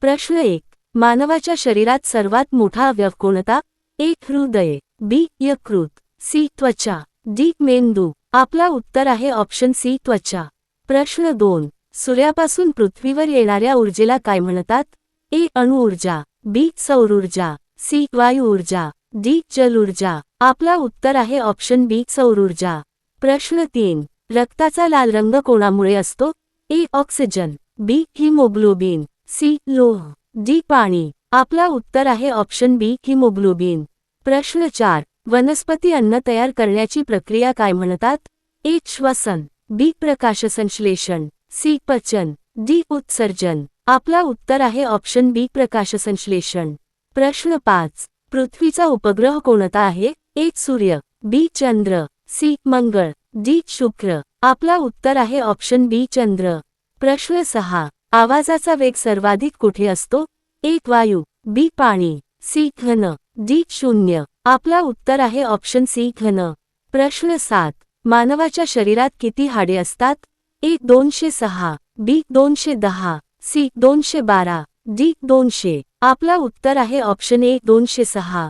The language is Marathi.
प्रश्न 1. मानवाच्या शरीरात सर्वात मोठा अवयव कोणता? ए. हृदय, बी. यकृत, सी. त्वचा, डी. मेंदू. आपला उत्तर आहे ऑप्शन सी त्वचा. प्रश्न 2. सूर्यापासून पृथ्वीवर येणाऱ्या ऊर्जेला काय म्हणतात? ए. अणुऊर्जा, बी. सौरऊर्जा, सी. वायुऊर्जा, डी. जलऊर्जा. आपला उत्तर आहे ऑप्शन बी सौरऊर्जा. प्रश्न 3. रक्ताचा लाल रंग कोणामुळे असतो? A. Oxygen, B. Haemoglobin, C. लोह, डी. पाणी. आपला उत्तर आहे ऑप्शन बी हिमोग्लोबिन. प्रश्न 4. वनस्पती अन्न तयार करण्याची प्रक्रिया काय म्हणतात? ए. श्वसन, बी. प्रकाशसंश्लेषण, सी. पचन, डी. उत्सर्जन. आपला उत्तर आहे ऑप्शन बी प्रकाशसंश्लेषण. प्रश्न 5. पृथ्वीचा उपग्रह कोणता आहे? ए. सूर्य, बी. चंद्र, सी. मंगळ, डी. शुक्र. आपला उत्तर आहे ऑप्शन बी चंद्र. प्रश्न 6. आवाजाचा वेग सर्वाधिक कुठे असतो? ए. वायू, बी. पाणी, सी. घन, डी. शून्य. आपला उत्तर आहे ऑप्शन सी घन. प्रश्न 7. मानवाच्या शरीरात किती हाडे असतात? ए. 206, बी. 210, सी. 212, डी. 200. आपला उत्तर आहे ऑप्शन ए 206.